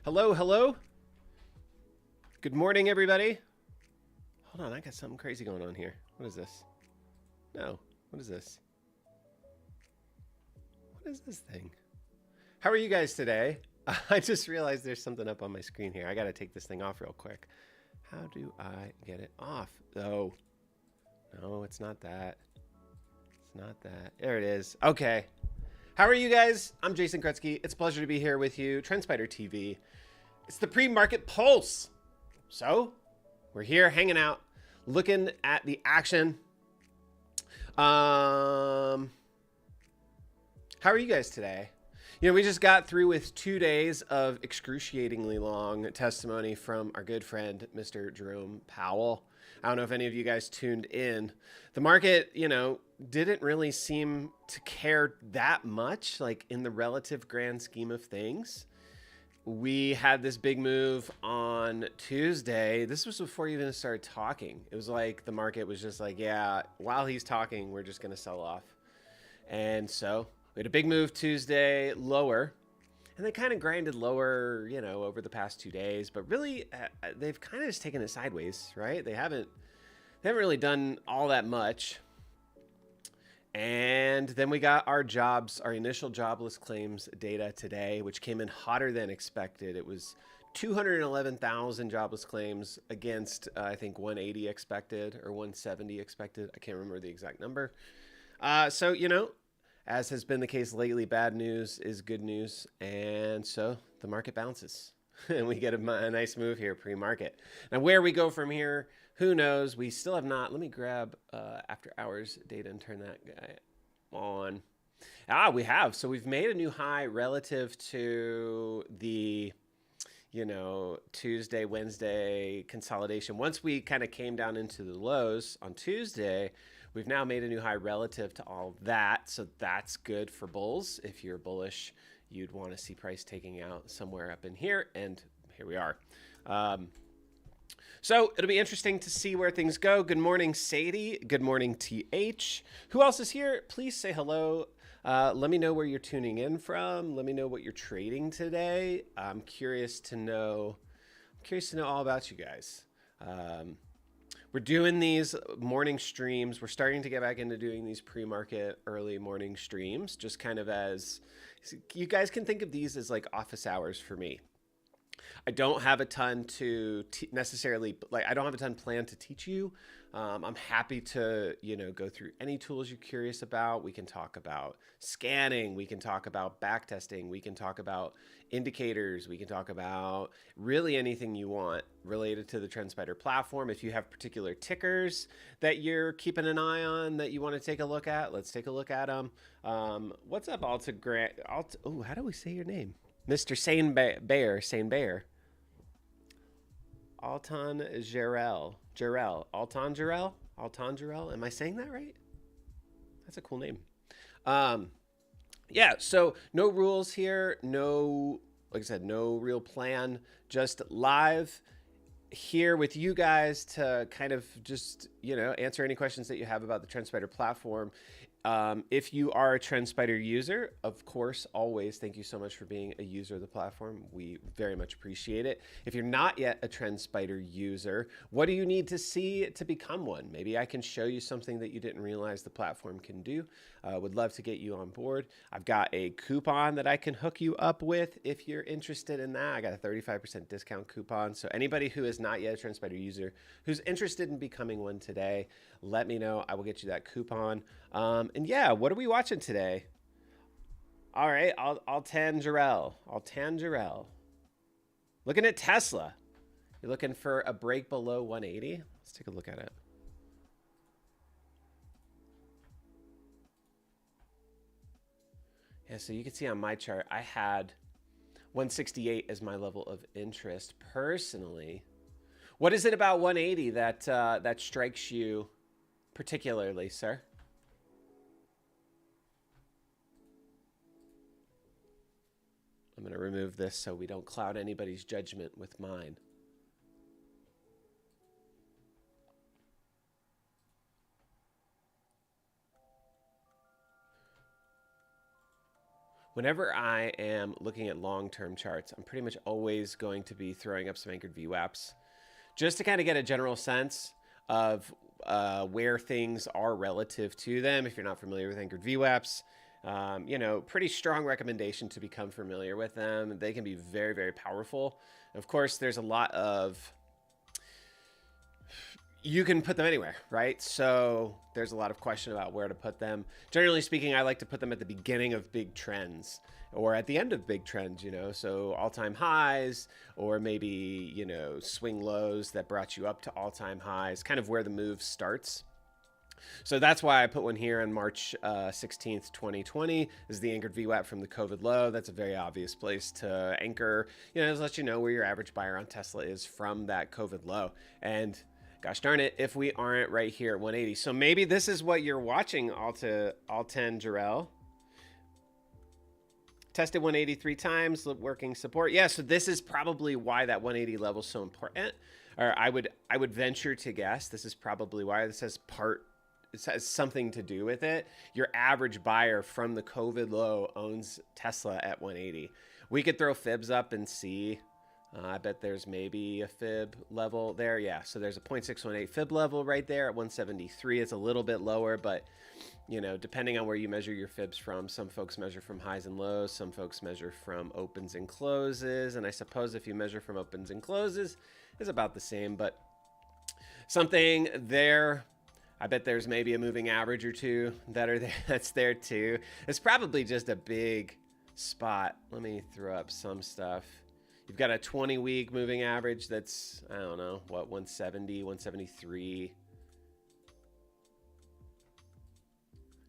Hello, hello. Good morning, everybody. Hold on, I got something crazy going on here. What is this? No, what is this? What is this thing? How are you guys today? I just realized there's something up on my screen here. I got to take this thing off real quick. How do I get it off? Oh, no, it's not that. It's not that. There it is. Okay. How are you guys? I'm Jason Krutzky. It's a pleasure to be here with you. TrendSpider TV. It's the pre-market pulse. So we're here hanging out, looking at the action. How are you guys today? You know, we just got through with 2 days of excruciatingly long testimony from our good friend, Mr. Jerome Powell. I don't know if any of you guys tuned in. The market, you know, didn't really seem to care that much, like in the relative grand scheme of things. We had this big move on Tuesday. This was before you even started talking. It was like the market was just like, yeah, while he's talking, we're just going to sell off. And so we had a big move Tuesday lower, and they kind of grinded lower, you know, over the past 2 days. But really, they've kind of just taken it sideways, right? They haven't really done all that much. And then we got our initial jobless claims data today, which came in hotter than expected. It was 211,000 jobless claims against, I think, 180 expected or 170 expected. I can't remember the exact number. So, you know, as has been the case lately, bad news is good news. And so the market bounces and we get a nice move here pre-market. Now, where we go from here, who knows? We still have not. Let me grab after hours data and turn that guy on. We have. So we've made a new high relative to the, you know, Tuesday, Wednesday consolidation. Once we kind of came down into the lows on Tuesday, we've now made a new high relative to all that. So that's good for bulls. If you're bullish, you'd want to see price taking out somewhere up in here. And here we are. So it'll be interesting to see where things go. Good morning, Sadie. Good morning, TH. Who else is here? Please say hello. Let me know where you're tuning in from. Let me know what you're trading today. I'm curious to know all about you guys. We're doing these morning streams. We're starting to get back into doing these pre-market early morning streams, just kind of as you guys can think of these as like office hours for me. I don't have a ton to necessarily, like, I don't have a ton planned to teach you. I'm happy to, you know, go through any tools you're curious about. We can talk about scanning. We can talk about backtesting. We can talk about indicators. We can talk about really anything you want related to the TrendSpider platform. If you have particular tickers that you're keeping an eye on that you want to take a look at, let's take a look at them. What's up, Alta Grant? Oh, how do we say your name? Mr. Sane Bear. Alton Jarrell. Alton Jarrell. Am I saying that right? That's a cool name. Yeah, so no rules here. No, like I said, no real plan. Just live here with you guys to kind of just, you know, answer any questions that you have about the TrendSpider platform. If you are a TrendSpider user, of course, always thank you so much for being a user of the platform. We very much appreciate it. If you're not yet a TrendSpider user, what do you need to see to become one? Maybe I can show you something that you didn't realize the platform can do. Would love to get you on board. I've got a coupon that I can hook you up with if you're interested in that. I got a 35% discount coupon. So anybody who is not yet a TrendSpider user who's interested in becoming one today, let me know. I will get you that coupon. And yeah, what are we watching today? All right, Altan Jarrell. Looking at Tesla. You're looking for a break below 180? Let's take a look at it. Yeah, so you can see on my chart, I had 168 as my level of interest personally. What is it about 180 that strikes you particularly, sir? I'm going to remove this so we don't cloud anybody's judgment with mine. Whenever I am looking at long-term charts, I'm pretty much always going to be throwing up some anchored VWAPs just to kind of get a general sense of where things are relative to them. If you're not familiar with anchored VWAPs, you know, pretty strong recommendation to become familiar with them. They can be very, very powerful. Of course, there's a lot of, you can put them anywhere, right? So there's a lot of question about where to put them. Generally speaking, I like to put them at the beginning of big trends or at the end of big trends, you know, so all-time highs or maybe, you know, swing lows that brought you up to all-time highs, kind of where the move starts. So that's why I put one here on March 16th, 2020 is the anchored VWAP from the COVID low. That's a very obvious place to anchor, you know, to let you know where your average buyer on Tesla is from that COVID low. And gosh darn it, if we aren't right here at 180. So maybe this is what you're watching, Alten Jarrell. Tested 183 times, working support. Yeah, so this is probably why that 180 level is so important. Or I would venture to guess this is probably why this has something to do with it. Your average buyer from the COVID low owns Tesla at 180. We could throw fibs up and see. I bet there's maybe a fib level there. Yeah, so there's a 0.618 fib level right there at 173. It's a little bit lower, but you know, depending on where you measure your fibs from, some folks measure from highs and lows, some folks measure from opens and closes, and I suppose if you measure from opens and closes, it's about the same, but something there. I bet there's maybe a moving average or two that are there. That's there too. It's probably just a big spot. Let me throw up some stuff. You've got a 20-week moving average that's, I don't know, what, 170, 173.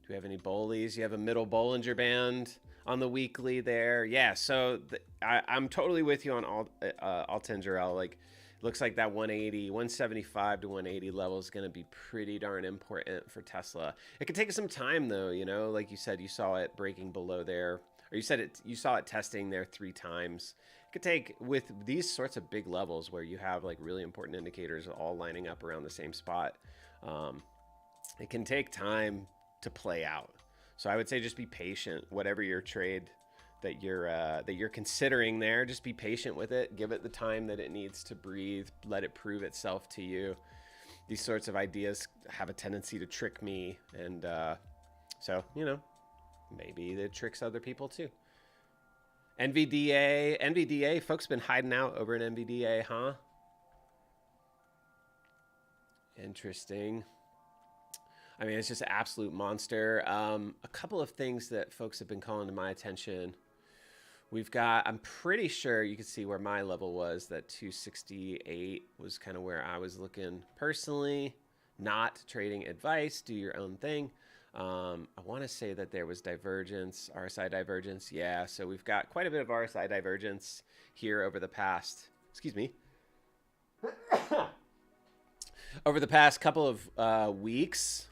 Do we have any Bollies? You have a middle Bollinger Band on the weekly there. Yeah, so I'm totally with you on Alten Jarrell. Like, looks like that 180, 175 to 180 level is going to be pretty darn important for Tesla. It could take some time, though, you know, like you said, you saw it breaking below there. Or you said you saw it testing there 3 times. It could take, with these sorts of big levels where you have like really important indicators all lining up around the same spot, it can take time to play out. So I would say just be patient. Whatever your trade that you're considering there, just be patient with it. Give it the time that it needs to breathe. Let it prove itself to you. These sorts of ideas have a tendency to trick me, and so you know, maybe it tricks other people too. NVDA, folks been hiding out over in NVDA, huh? Interesting. I mean, it's just an absolute monster. A couple of things that folks have been calling to my attention. We've got, I'm pretty sure you can see where my level was. That 268 was kind of where I was looking personally. Not trading advice, do your own thing. I want to say that there was divergence, RSI divergence. Yeah, so we've got quite a bit of RSI divergence here over the past, excuse me, over the past couple of weeks.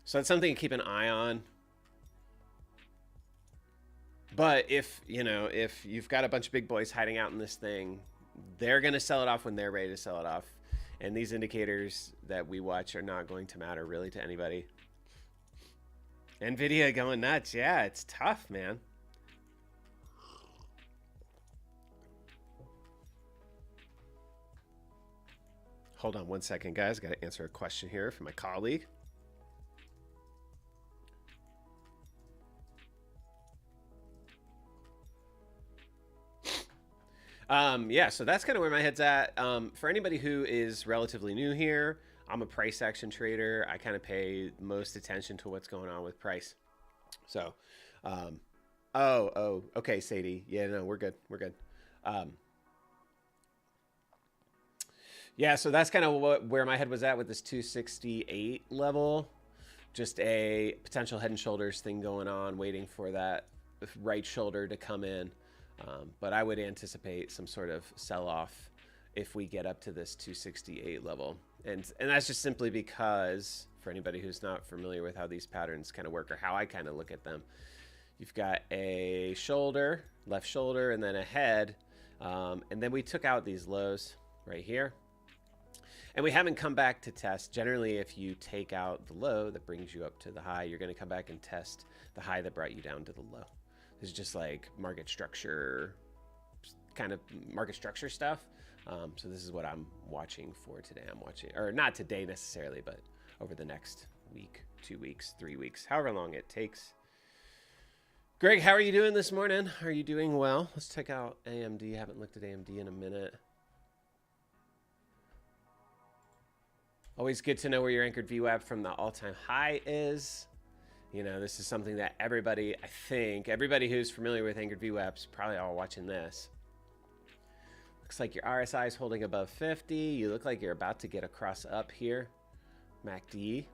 So that's something to keep an eye on. But if, you know, if you've got a bunch of big boys hiding out in this thing, they're going to sell it off when they're ready to sell it off. And these indicators that we watch are not going to matter really to anybody. NVIDIA going nuts. Yeah, it's tough, man. Hold on one second, guys. Got to answer a question here from my colleague. Yeah, so that's kind of where my head's at. For anybody who is relatively new here, I'm a price action trader. I kind of pay most attention to what's going on with price. So, okay, Sadie. Yeah, no, we're good. We're good. Yeah, so that's kind of where my head was at with this 268 level. Just a potential head and shoulders thing going on, waiting for that right shoulder to come in. But I would anticipate some sort of sell-off if we get up to this 268 level. And that's just simply because, for anybody who's not familiar with how these patterns kind of work or how I kind of look at them, you've got a shoulder, left shoulder, and then a head. And then we took out these lows right here. And we haven't come back to test. Generally, if you take out the low that brings you up to the high, you're going to come back and test the high that brought you down to the low. This is just like market structure, kind of market structure stuff. So this is what I'm watching for today. I'm watching, or not today necessarily, but over the next week, 2 weeks, 3 weeks, however long it takes. Greg, how are you doing this morning? Are you doing well? Let's check out AMD. Haven't looked at AMD in a minute. Always good to know where your anchored VWAP from the all-time high is. You know, this is something that everybody, I think, everybody who's familiar with anchored VWAPs probably all watching this. Looks like your RSI is holding above 50. You look like you're about to get a cross up here, MACD.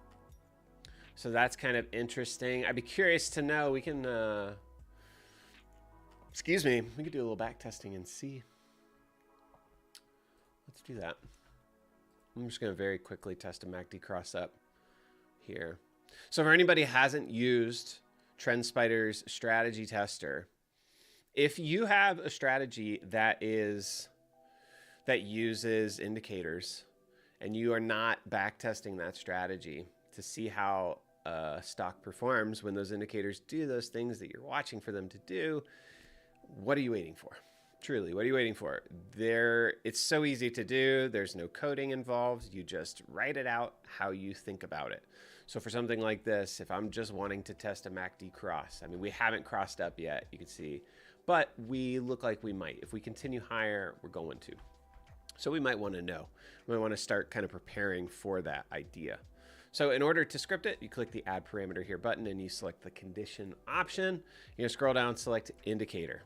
So that's kind of interesting. I'd be curious to know. We can, excuse me, we could do a little back testing and see. Let's do that. I'm just going to very quickly test a MACD cross up here. So for anybody who hasn't used TrendSpider's strategy tester, if you have a strategy that uses indicators and you are not back testing that strategy to see how stock performs when those indicators do those things that you're watching for them to do, what are you waiting for? Truly, what are you waiting for? It's so easy to do. There's no coding involved. You just write it out how you think about it. So for something like this, if I'm just wanting to test a MACD cross, I mean, we haven't crossed up yet, you can see, but we look like we might. If we continue higher, we're going to. So we might want to know. We might want to start kind of preparing for that idea. So in order to script it, you click the add parameter here button and you select the condition option. You're gonna scroll down, select indicator.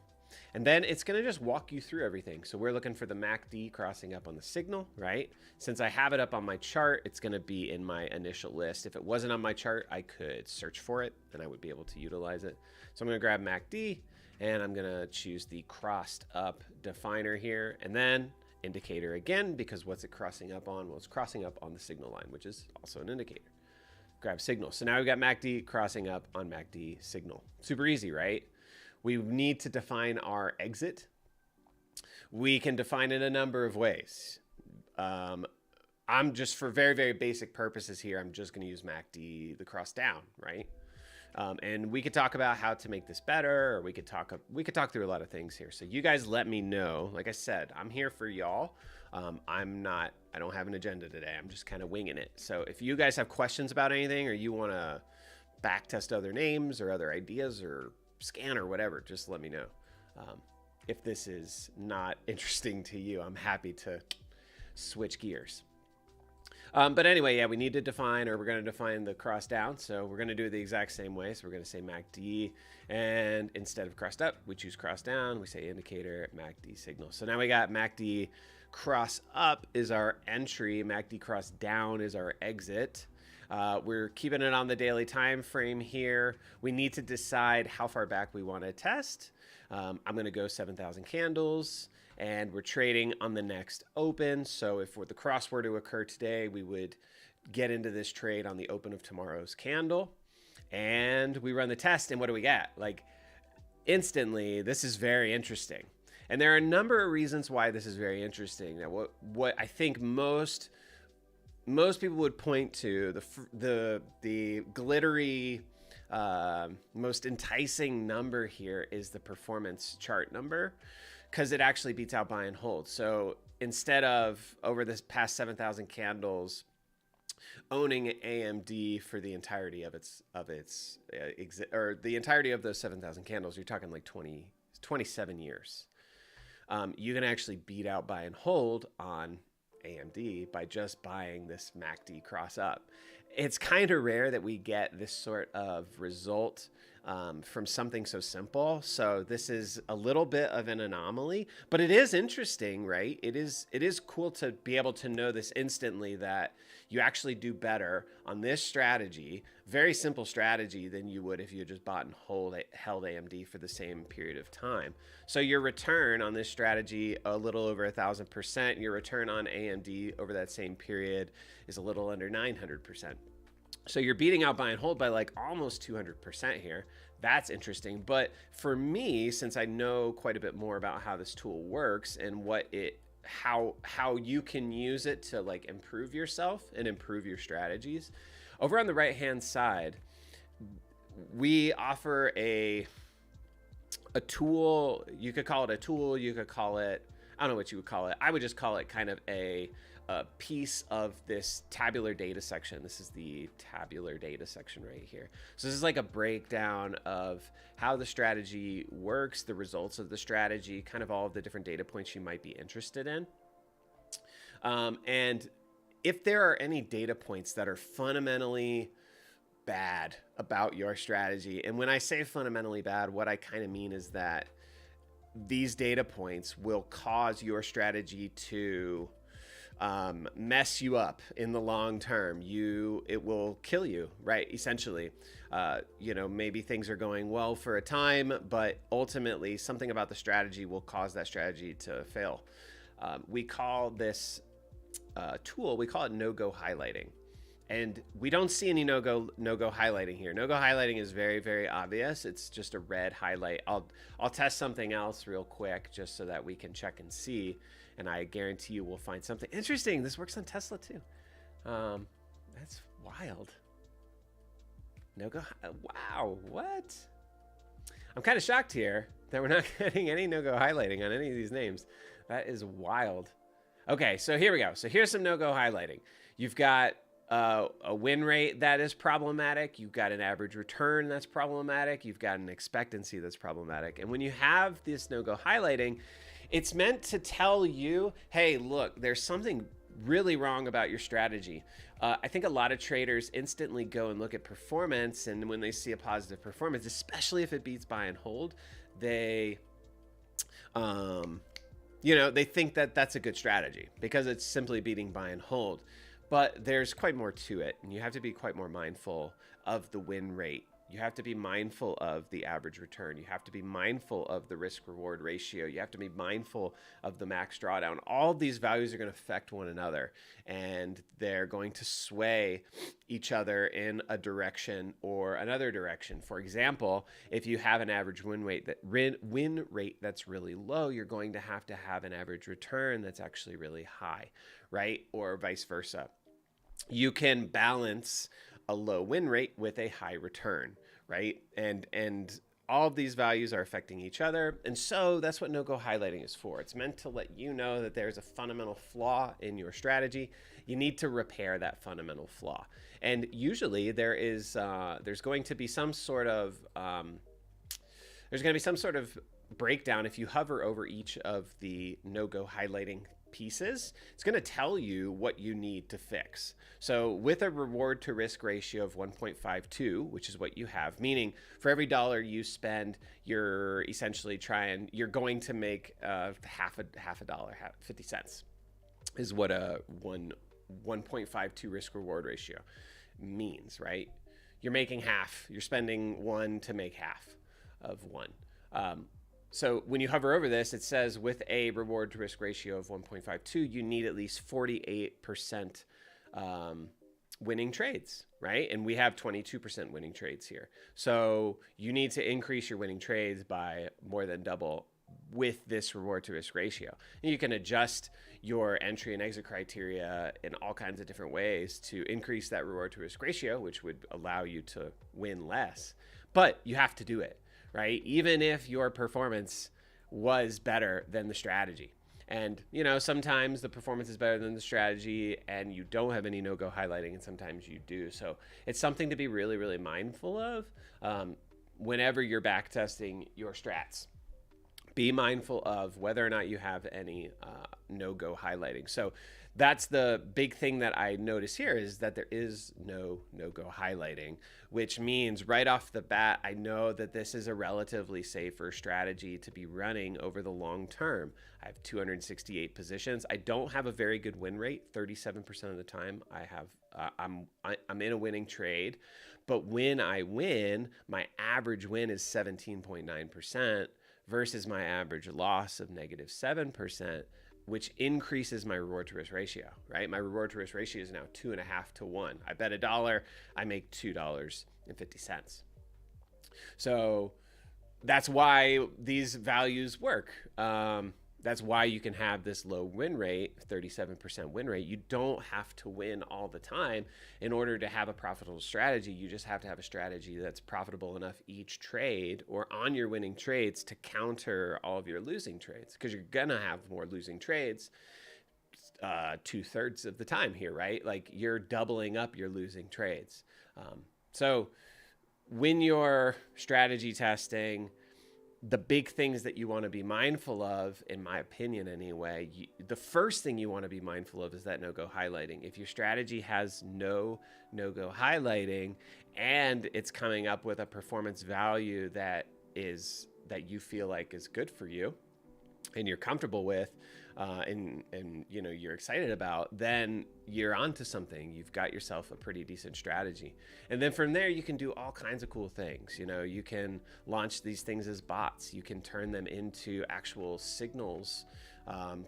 And then it's gonna just walk you through everything. So we're looking for the MACD crossing up on the signal, right? Since I have it up on my chart, it's gonna be in my initial list. If it wasn't on my chart, I could search for it and I would be able to utilize it. So I'm gonna grab MACD and I'm gonna choose the crossed up definer here and then indicator again, because what's it crossing up on? Well, it's crossing up on the signal line, which is also an indicator. Grab signal. So now we've got MACD crossing up on MACD signal. Super easy, right? We need to define our exit. We can define it a number of ways. I'm just, for very, very basic purposes here, I'm just going to use MACD, the cross down, right? And we could talk about how to make this better, or we could talk through a lot of things here. So you guys let me know. Like I said, I'm here for y'all. I don't have an agenda today. I'm just kind of winging it. So if you guys have questions about anything, or you want to back test other names or other ideas or scan or whatever, just let me know. If this is not interesting to you, I'm happy to switch gears. But anyway, yeah, we need to define, or we're going to define the cross down. So we're going to do it the exact same way. So we're going to say MACD, and instead of crossed up, we choose cross down. We say indicator, MACD signal. So now we got MACD cross up is our entry. MACD cross down is our exit. We're keeping it on the daily time frame here. We need to decide how far back we want to test. I'm going to go 7,000 candles. And we're trading on the next open. So if the cross were to occur today, we would get into this trade on the open of tomorrow's candle. And we run the test, and what do we get? Like, instantly, this is very interesting. And there are a number of reasons why this is very interesting. Now, what I think most people would point to, the glittery, most enticing number here is the performance chart number, because it actually beats out buy and hold. So instead of, over this past 7,000 candles, owning AMD for the entirety of the entirety of those 7,000 candles, you're talking like 27 years. You can actually beat out buy and hold on AMD by just buying this MACD cross up. It's kind of rare that we get this sort of result from something so simple. So this is a little bit of an anomaly, but it is interesting, right? It is cool to be able to know this instantly, that you actually do better on this strategy, very simple strategy, than you would if you just bought and held AMD for the same period of time. So your return on this strategy, a little over 1,000%. Your return on AMD over that same period is a little under 900%. So you're beating out buy and hold by like almost 200% here. That's interesting. But for me, since I know quite a bit more about how this tool works and how you can use it to like improve yourself and improve your strategies, over on the right hand side, we offer a tool. You could call it a tool. You could call it, I don't know what you would call it. I would just call it kind of a piece of this tabular data section. This is the tabular data section right here. So this is like a breakdown of how the strategy works, the results of the strategy, kind of all of the different data points you might be interested in. And if there are any data points that are fundamentally bad about your strategy, and when I say fundamentally bad, what I kind of mean is that these data points will cause your strategy to mess you up in the long term. It will kill you, right? Essentially, you know, maybe things are going well for a time, but ultimately something about the strategy will cause that strategy to fail. We call this tool, we call it no-go highlighting. And we don't see any no-go highlighting here. No-go highlighting is very, very obvious. It's just a red highlight. I'll test something else real quick just so that we can check and see. And I guarantee you we'll find something interesting. This works on Tesla too. That's wild. No-go, wow, what? I'm kind of shocked here that we're not getting any no-go highlighting on any of these names. That is wild. Okay, so here we go. So here's some no-go highlighting. You've got a win rate that is problematic. You've got an average return that's problematic. You've got an expectancy that's problematic. And when you have this no-go highlighting, it's meant to tell you, hey, look, there's something really wrong about your strategy. I think a lot of traders instantly go and look at performance, and when they see a positive performance, especially if it beats buy and hold, they, you know, they think that that's a good strategy because it's simply beating buy and hold. But there's quite more to it, and you have to be quite more mindful of the win rate. You have to be mindful of the average return. You have to be mindful of the risk-reward ratio. You have to be mindful of the max drawdown. All of these values are going to affect one another, and they're going to sway each other in a direction or another direction. For example, if you have an average win rate that's really low, you're going to have an average return that's actually really high, right? Or vice versa. You can balance a low win rate with a high return, right? And all of these values are affecting each other. And so that's what no-go highlighting is for. It's meant to let you know that there's a fundamental flaw in your strategy. You need to repair that fundamental flaw. And usually there's going to be some sort of breakdown. If you hover over each of the no-go highlighting pieces, it's going to tell you what you need to fix. So with a reward to risk ratio of 1.52, which is what you have, meaning for every dollar you spend, you're essentially you're going to make half a dollar, 50 cents is what a 1.52 risk reward ratio means, right? You're making half, you're spending one to make half of one. So when you hover over this, it says with a reward to risk ratio of 1.52, you need at least 48% winning trades, right? And we have 22% winning trades here. So you need to increase your winning trades by more than double with this reward to risk ratio. And you can adjust your entry and exit criteria in all kinds of different ways to increase that reward to risk ratio, which would allow you to win less. But you have to do it, right? Even if your performance was better than the strategy. And, you know, sometimes the performance is better than the strategy and you don't have any no-go highlighting, and sometimes you do. So it's something to be really, really mindful of whenever you're backtesting your strats. Be mindful of whether or not you have any no-go highlighting. So that's the big thing that I notice here, is that there is no-go highlighting, which means right off the bat, I know that this is a relatively safer strategy to be running over the long term. I have 268 positions. I don't have a very good win rate. 37% of the time I'm in a winning trade, but when I win, my average win is 17.9% versus my average loss of -7%. Which increases my reward to risk ratio, right? My reward to risk ratio is now 2.5 to 1. I bet $1, I make $2.50. So that's why these values work. That's why you can have this low win rate, 37% win rate. You don't have to win all the time in order to have a profitable strategy. You just have to have a strategy that's profitable enough each trade or on your winning trades to counter all of your losing trades, because you're going to have more losing trades 2/3 of the time here, right? Like you're doubling up your losing trades. So when you're strategy testing, the big things that you want to be mindful of, in my opinion anyway, the first thing you want to be mindful of is that no-go highlighting. If your strategy has no-go highlighting and it's coming up with a performance value that you feel like is good for you and you're comfortable with, and you know, you're excited about, then you're onto something. You've got yourself a pretty decent strategy. And then from there, you can do all kinds of cool things. You know, you can launch these things as bots. You can turn them into actual signals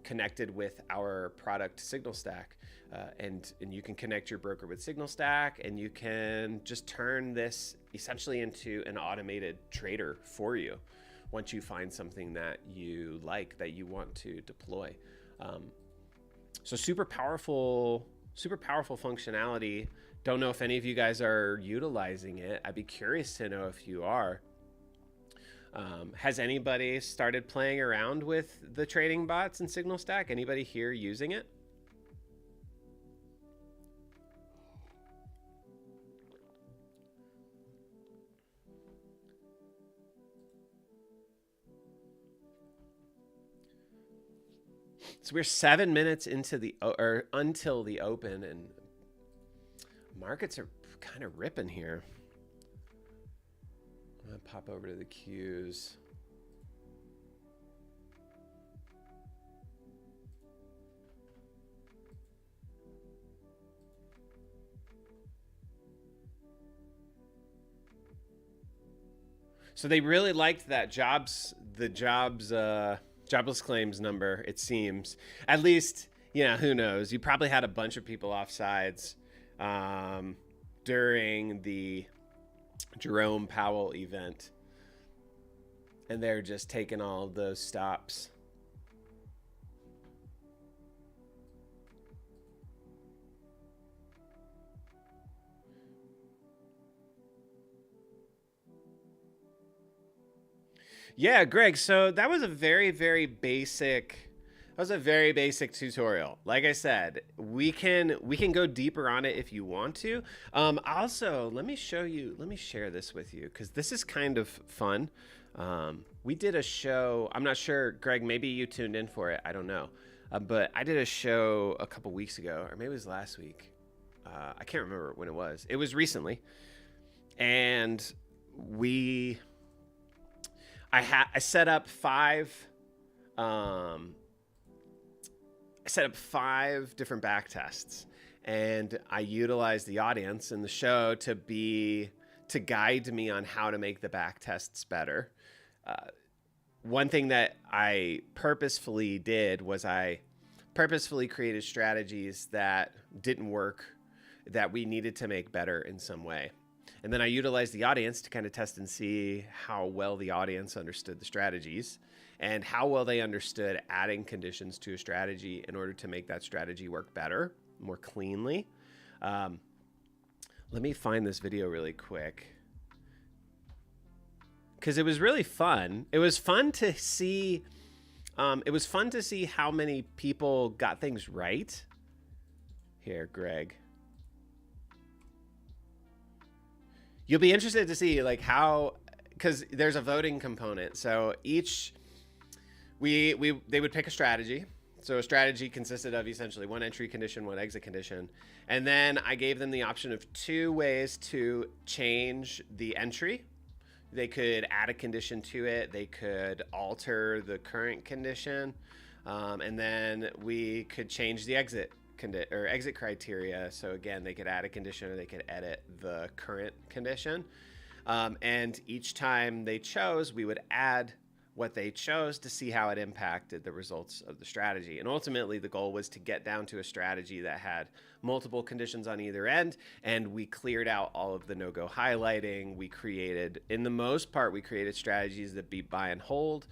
connected with our product Signal Stack. And you can connect your broker with Signal Stack, and you can just turn this essentially into an automated trader for you once you find something that you like, that you want to deploy. So super powerful functionality. Don't know if any of you guys are utilizing it. I'd be curious to know if you are. Has anybody started playing around with the trading bots in Signal Stack? Anybody here using it? So we're 7 minutes into until the open, and markets are kind of ripping here. I'm gonna pop over to the Qs. So they really liked that jobless claims number, it seems. At least, you know, who knows? You probably had a bunch of people off sides during the Jerome Powell event, and they're just taking all of those stops. Yeah, Greg, so that was a very basic tutorial. Like I said, we can go deeper on it if you want to. Also, let me share this with you, because this is kind of fun. We did a show. I'm not sure, Greg, maybe you tuned in for it. I don't know. But I did a show a couple weeks ago, or maybe it was last week. I can't remember when it was. It was recently. And I set up five different back tests, and I utilized the audience in the show to guide me on how to make the back tests better. One thing that I purposefully did was I purposefully created strategies that didn't work, that we needed to make better in some way. And then I utilized the audience to kind of test and see how well the audience understood the strategies and how well they understood adding conditions to a strategy in order to make that strategy work better, more cleanly. Let me find this video really quick, because it was really fun. It was fun to see. How many people got things right. Here, Greg. You'll be interested to see like how, because there's a voting component. So they would pick a strategy. So a strategy consisted of essentially one entry condition, one exit condition. And then I gave them the option of 2 ways to change the entry. They could add a condition to it. They could alter the current condition. And then we could change the exit criteria. So again, they could add a condition or they could edit the current condition. And each time they chose, we would add what they chose to see how it impacted the results of the strategy. And ultimately, the goal was to get down to a strategy that had multiple conditions on either end, and we cleared out all of the no-go highlighting. We created strategies that beat buy and hold.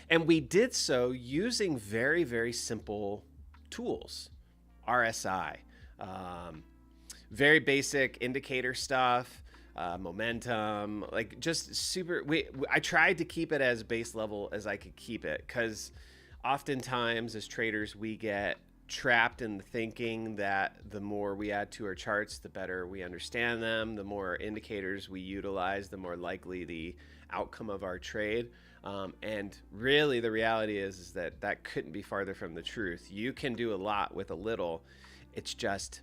And we did so using very, very simple tools, RSI, um, very basic indicator stuff, momentum, like just super. I tried to keep it as base level as I could keep it, because oftentimes as traders we get trapped in the thinking that the more we add to our charts, the better we understand them, the more indicators we utilize, the more likely the outcome of our trade. And really the reality is that that couldn't be farther from the truth. You can do a lot with a little. It's just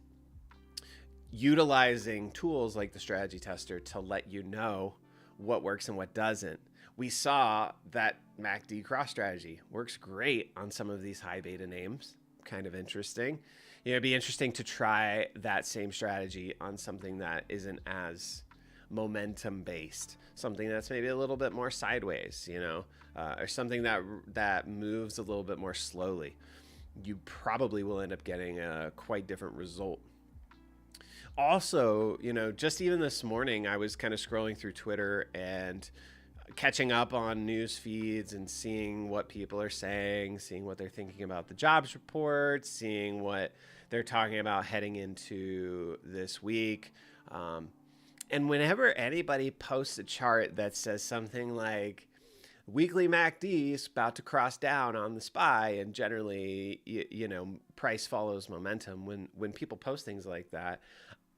utilizing tools like the strategy tester to let you know what works and what doesn't. We saw that MACD cross strategy works great on some of these high beta names. Kind of interesting. It'd be interesting to try that same strategy on something that isn't as momentum based, something that's maybe a little bit more sideways, or something that moves a little bit more slowly. You probably will end up getting a quite different result. Also, just even this morning, I was kind of scrolling through Twitter and catching up on news feeds and seeing what people are saying, seeing what they're thinking about the jobs report, seeing what they're talking about heading into this week. And whenever anybody posts a chart that says something like weekly MACD is about to cross down on the SPY, and generally, price follows momentum. When people post things like that,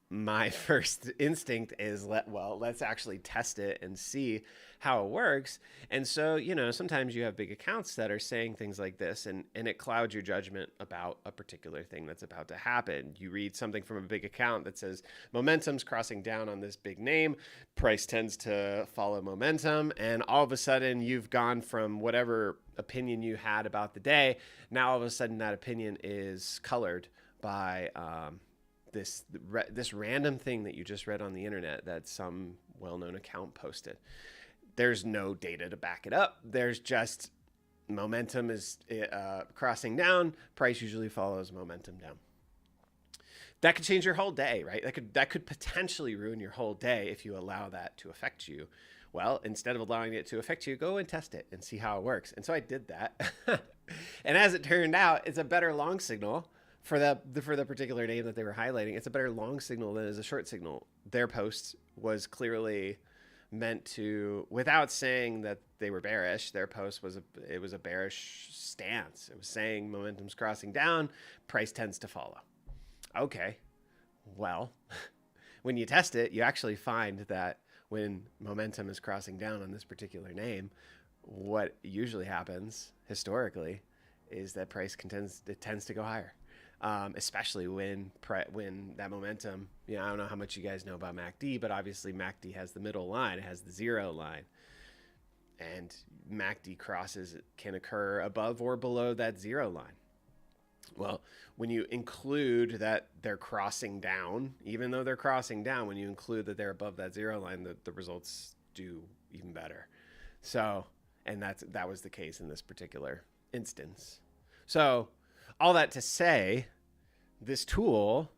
my first instinct is let's actually test it and see how it works. And so, sometimes you have big accounts that are saying things like this, and it clouds your judgment about a particular thing that's about to happen. You read something from a big account that says momentum's crossing down on this big name, price tends to follow momentum, and all of a sudden you've gone from whatever opinion you had about the day, now all of a sudden that opinion is colored by this random thing that you just read on the internet that some well-known account posted. There's no data to back it up. There's just momentum is crossing down. Price usually follows momentum down. That could change your whole day, right? That could potentially ruin your whole day if you allow that to affect you. Well, instead of allowing it to affect you, go and test it and see how it works. And so I did that. And as it turned out, it's a better long signal for the particular name that they were highlighting. It's a better long signal than is a short signal. Their post was clearly meant to, without saying that they were bearish, their post was a bearish stance. It was saying momentum's crossing down, price tends to follow. Okay, well, when you test it, you actually find that when momentum is crossing down on this particular name, what usually happens historically is that price tends to go higher. Especially when that momentum, I don't know how much you guys know about MACD, but obviously MACD has the middle line, it has the 0 line, and MACD crosses can occur above or below that 0 line. Well, when you include that they're crossing down, even though they're crossing down, when you include that they're above that 0 line, the results do even better. So, and that was the case in this particular instance. So, all that to say, this tool,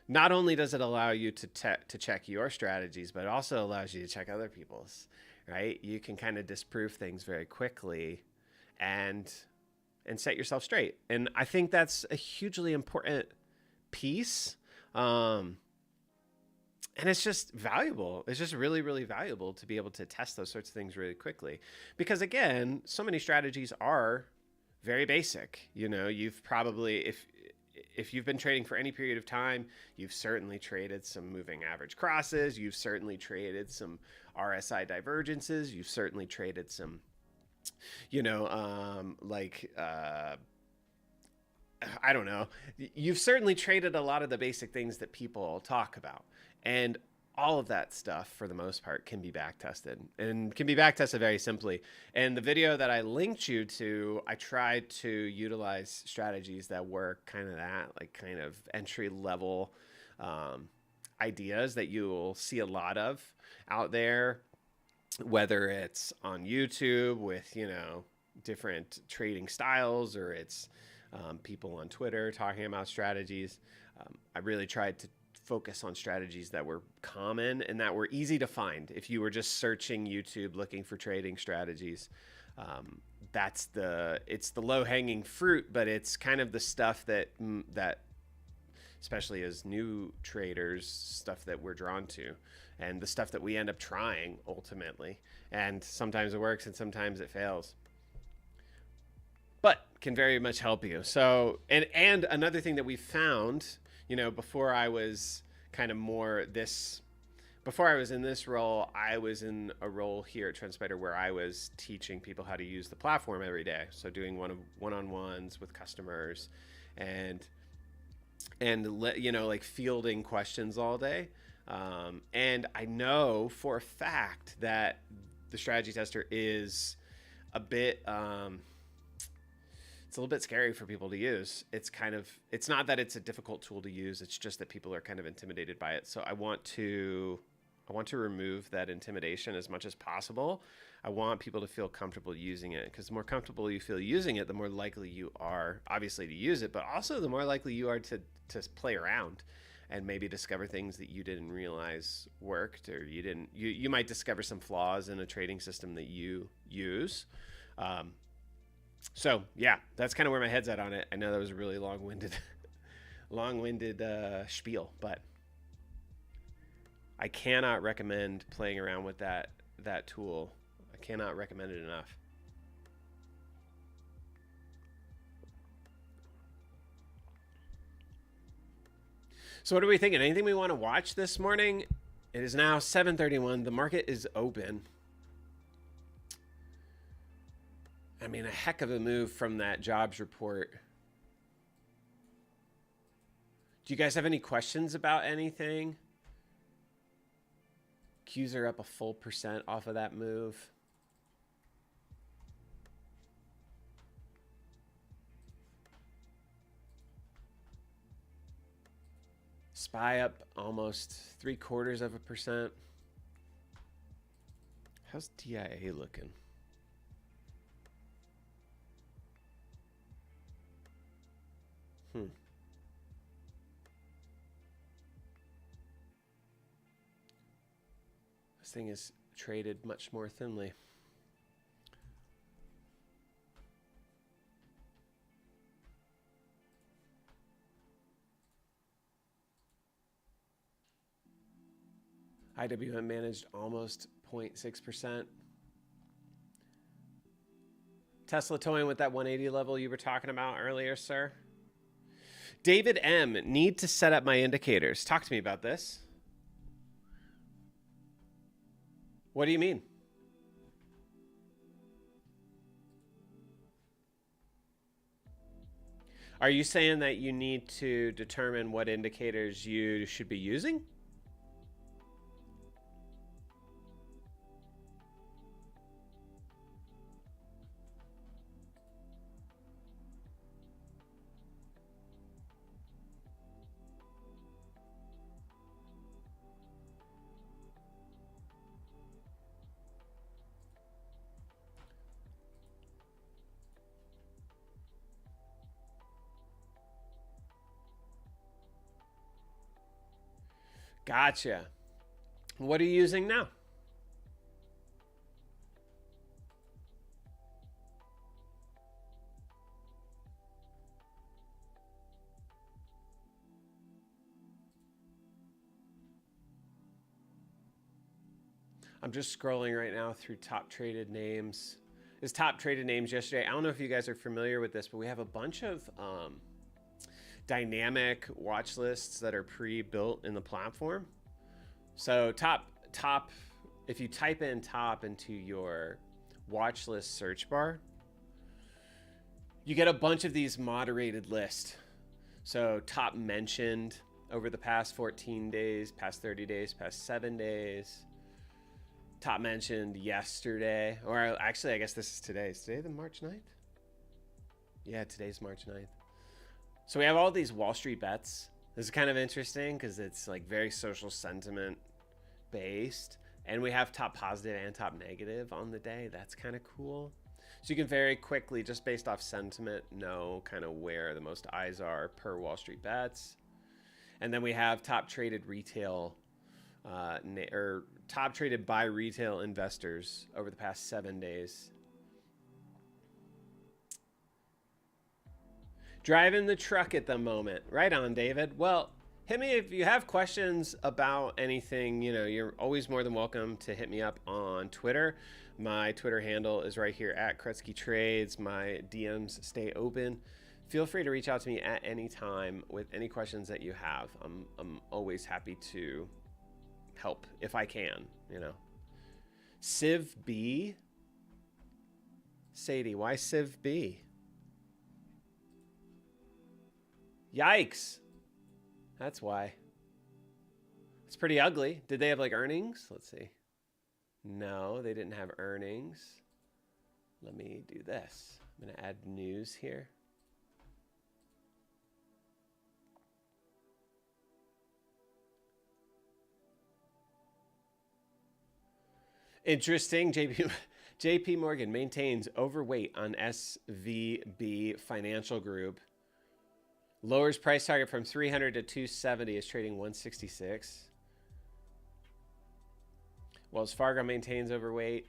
not only does it allow you to check your strategies, but it also allows you to check other people's, right? You can kind of disprove things very quickly and set yourself straight. And I think that's a hugely important piece. And it's just valuable. It's just really, really valuable to be able to test those sorts of things really quickly. Because again, so many strategies are very basic. You've probably, if you've been trading for any period of time, you've certainly traded some moving average crosses. You've certainly traded some RSI divergences. You've certainly traded some, I don't know. You've certainly traded a lot of the basic things that people talk about. And all of that stuff, for the most part, can be back-tested, and can be back-tested very simply. And the video that I linked you to, I tried to utilize strategies that were kind of entry-level ideas that you'll see a lot of out there, whether it's on YouTube with, different trading styles, or it's people on Twitter talking about strategies. I really tried to focus on strategies that were common and that were easy to find. If you were just searching YouTube looking for trading strategies, It's the low hanging fruit, but it's kind of the stuff that especially as new traders, stuff that we're drawn to, and the stuff that we end up trying ultimately. And sometimes it works and sometimes it fails, but can very much help you. So, and another thing that we found, before I was kind of more this, before I was in this role, I was in a role here at TrendSpider where I was teaching people how to use the platform every day. So doing one-on-ones with customers and like fielding questions all day. And I know for a fact that the strategy tester is a bit, it's a little bit scary for people to use. It's not that it's a difficult tool to use. It's just that people are kind of intimidated by it. So I want to remove that intimidation as much as possible. I want people to feel comfortable using it, because the more comfortable you feel using it, the more likely you are obviously to use it, but also the more likely you are to play around and maybe discover things that you didn't realize worked, or you might discover some flaws in a trading system that you use. So yeah, that's kind of where my head's at on it. I know that was a really long-winded spiel, but I cannot recommend playing around with that tool. I cannot recommend it enough. So what are we thinking? Anything we want to watch this morning? It is now 7:31. The market is open. I mean, a heck of a move from that jobs report. Do you guys have any questions about anything? Qs are up a full % off of that move. SPY up almost 0.75%. How's DIA looking? This thing is traded much more thinly. IWM managed almost 0.6%. Tesla toying with that 180 level you were talking about earlier, sir. David M. Need to set up my indicators. Talk to me about this. What do you mean? Are you saying that you need to determine what indicators you should be using? Gotcha. What are you using now? I'm just scrolling right now through top traded names. This top traded names yesterday. I don't know if you guys are familiar with this, but we have a bunch of dynamic watch lists that are pre-built in the platform. So top, if you type in top into your watch list search bar, you get a bunch of these moderated lists. So top mentioned over the past 14 days, past 30 days, past 7 days. Top mentioned yesterday, or actually, I guess this is today. Is today the March 9th? Yeah, today's March 9th. So we have all these Wall Street bets. This is kind of interesting because it's like very social sentiment based. And we have top positive and top negative on the day. That's kind of cool. So you can very quickly, just based off sentiment, know kind of where the most eyes are per Wall Street bets. And then we have top traded retail, or top traded by retail investors over the past 7 days. Driving the truck at the moment. Right on, David. Well, hit me if you have questions about anything. You know, you're always more than welcome to hit me up on Twitter. My Twitter handle is right here at Krutzky Trades. My DMs stay open. Feel free to reach out to me at any time with any questions that you have. I'm always happy to help if I can, you know. Civ B? Sadie, why Civ B? Yikes. That's why. It's pretty ugly. Did they have like earnings? Let's see. No, they didn't have earnings. Let me do this. I'm going to add news here. Interesting. JP Morgan maintains overweight on SVB Financial Group. Lowers price target from 300 to 270, is trading 166. Wells Fargo maintains overweight.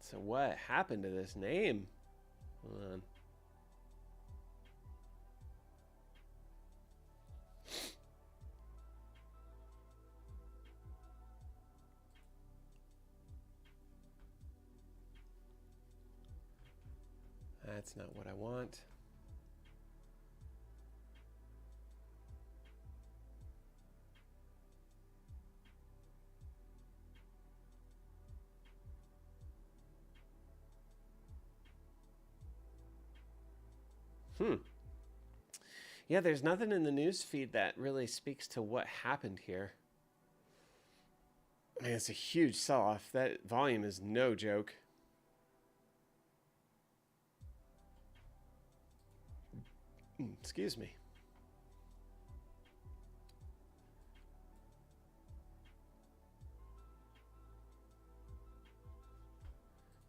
So what happened to this name? Hold on. That's not what I want. Yeah, there's nothing in the news feed that really speaks to what happened here. I mean, it's a huge sell-off. That volume is no joke. Excuse me.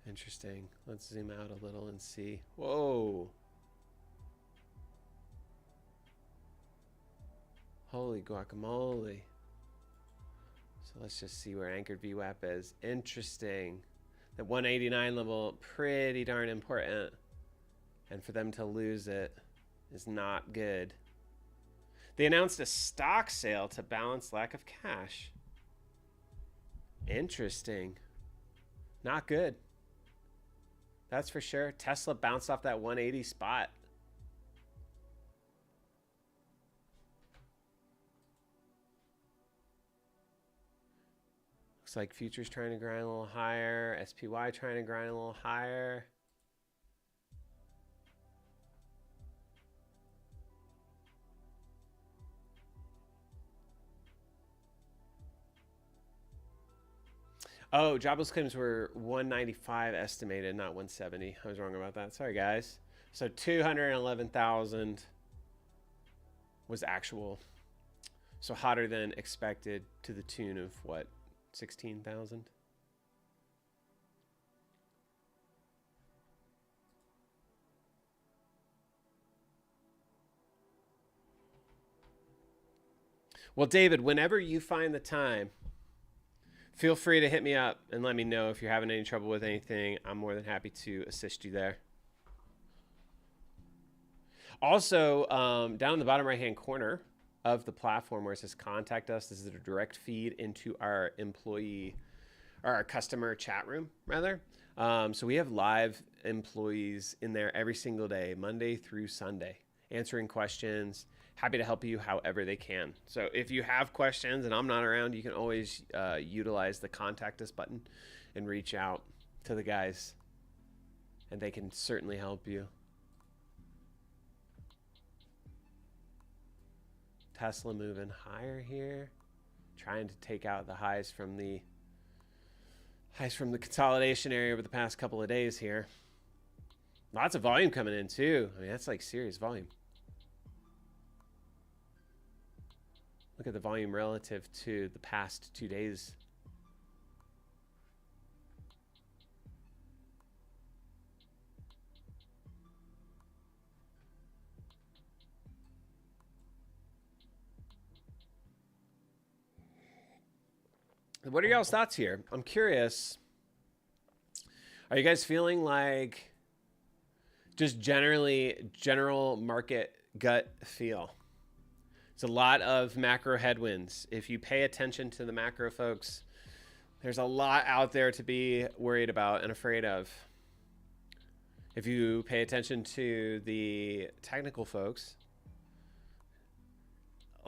Interesting. Let's zoom out a little and see. Whoa. Holy guacamole. So let's just see where anchored VWAP is. Interesting. That 189 level, pretty darn important. And for them to lose it is not good. They announced a stock sale to balance lack of cash. Interesting. Not good. That's for sure. Tesla bounced off that 180 spot. Looks like futures trying to grind a little higher. SPY trying to grind a little higher. Oh, jobless claims were 195 estimated, not 170. I was wrong about that. Sorry, guys. So 211,000 was actual. So hotter than expected, to the tune of what, 16,000? Well, David, whenever you find the time, feel free to hit me up and let me know if you're having any trouble with anything. I'm more than happy to assist you there. Also, down in the bottom right-hand corner of the platform where it says contact us, this is a direct feed into our employee or our customer chat room, rather. So we have live employees in there every single day, Monday through Sunday, answering questions. Happy to help you however they can. So if you have questions and I'm not around, you can always utilize the contact us button and reach out to the guys, and they can certainly help you. Tesla moving higher here, trying to take out the highs from the consolidation area over the past couple of days here. Lots of volume coming in too. I mean, that's like serious volume. Look at the volume relative to the past 2 days. What are y'all's thoughts here? I'm curious. Are you guys feeling like just general market gut feel? It's a lot of macro headwinds. If you pay attention to the macro folks, there's a lot out there to be worried about and afraid of. If you pay attention to the technical folks,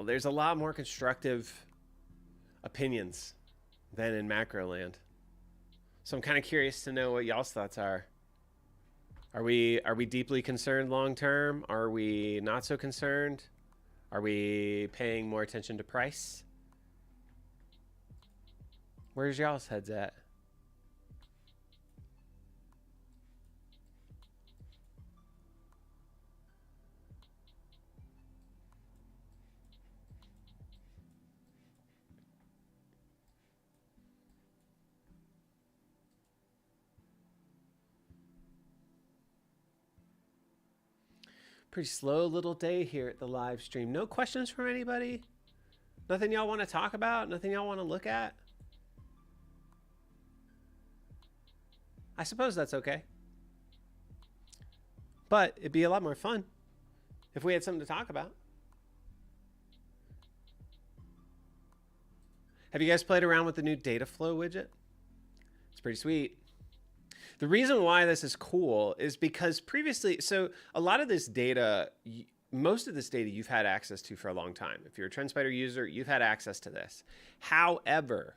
there's a lot more constructive opinions than in macro land. So I'm kind of curious to know what y'all's thoughts are. Are we deeply concerned long term? Are we not so concerned? Are we paying more attention to price? Where's y'all's heads at? Pretty slow little day here at the live stream. No questions from anybody? Nothing y'all want to talk about? Nothing y'all want to look at? I suppose that's okay. But it'd be a lot more fun if we had something to talk about. Have you guys played around with the new data flow widget? It's pretty sweet. The reason why this is cool is because previously, so a lot of this data, most of this data you've had access to for a long time. If you're a TrendSpider user, you've had access to this. However,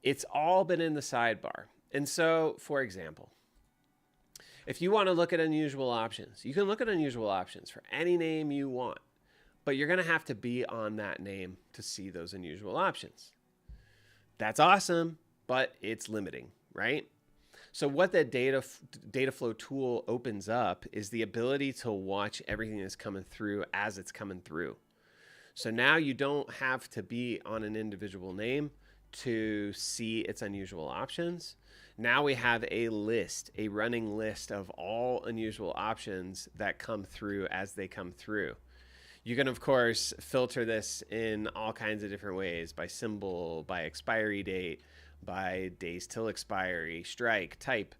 it's all been in the sidebar. And so, for example, if you want to look at unusual options, you can look at unusual options for any name you want, but you're going to have to be on that name to see those unusual options. That's awesome, but it's limiting, right? So what that data flow tool opens up is the ability to watch everything that's coming through as it's coming through. So now you don't have to be on an individual name to see its unusual options. Now we have a list, a running list of all unusual options that come through as they come through. You can, of course, filter this in all kinds of different ways, by symbol, by expiry date, by days till expiry, strike, type,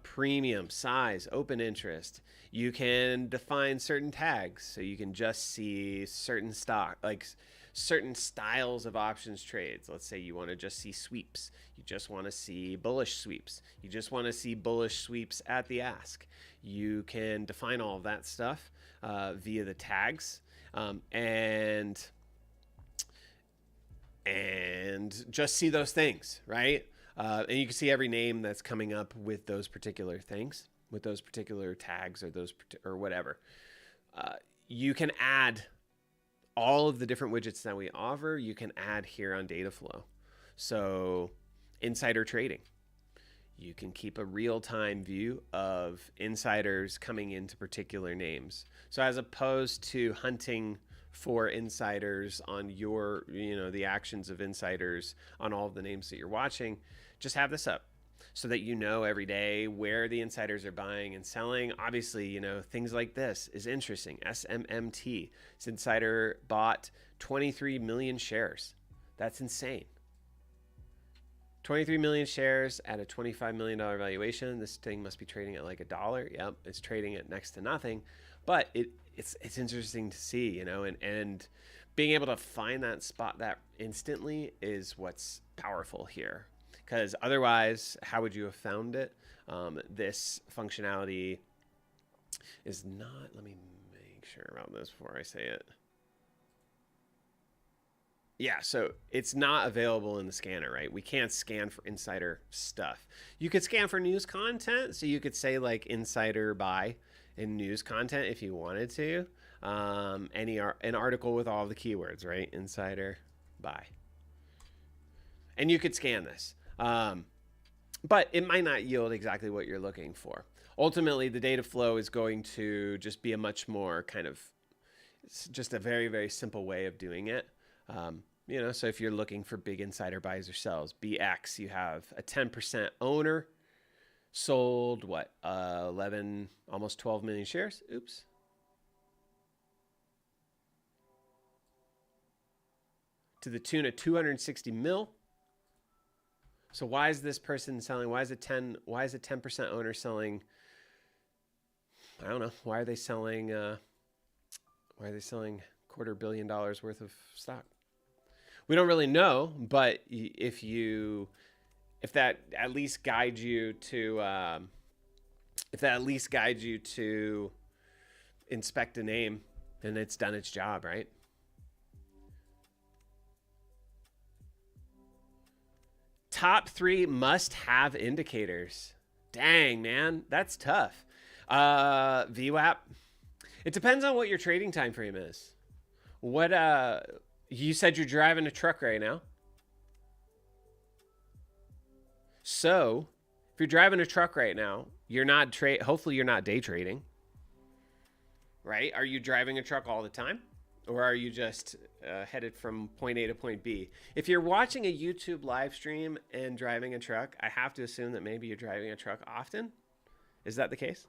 premium, size, open interest. You can define certain tags, so you can just see certain stock, like certain styles of options trades. Let's say you want to just see sweeps. You just want to see bullish sweeps. You just want to see bullish sweeps at the ask. You can define all of that stuff via the tags and just see those things, right? And you can see every name that's coming up with those particular things, with those particular tags or those or whatever. You can add all of the different widgets that we offer. You can add here on Dataflow. So insider trading, you can keep a real-time view of insiders coming into particular names. So as opposed to hunting for insiders on your, the actions of insiders on all of the names that you're watching, just have this up so that you know every day where the insiders are buying and selling. Obviously, things like this is interesting. SMMT, this insider bought 23 million shares. That's insane. 23 million shares at a $25 million valuation. This thing must be trading at like $1. Yep, it's trading at next to nothing. But it's interesting to see, and being able to find that spot that instantly is what's powerful here. Because otherwise, how would you have found it? This functionality is not, let me make sure about this before I say it. Yeah, so it's not available in the scanner, right? We can't scan for insider stuff. You could scan for news content. So you could say like insider buy in news content if you wanted to. An article with all the keywords, right? Insider buy. And you could scan this. But it might not yield exactly what you're looking for. Ultimately, the data flow is going to just be a much more it's just a very, very simple way of doing it. So if you're looking for big insider buys or sells, BX, you have a 10% owner, sold 11, almost 12 million shares. Oops. To the tune of 260 mil. So why is this person selling? Why is a 10% owner selling? I don't know. Why are they selling $250 million worth of stock? We don't really know, but if that at least guides you to inspect a name, then it's done its job, right? Top 3 must-have indicators. Dang, man, that's tough. VWAP. It depends on what your trading time frame is. What you said you're driving a truck right now. So, if you're driving a truck right now, you're not hopefully you're not day trading. Right? Are you driving a truck all the time? Or are you just headed from point A to point B? If you're watching a YouTube live stream and driving a truck, I have to assume that maybe you're driving a truck often. Is that the case?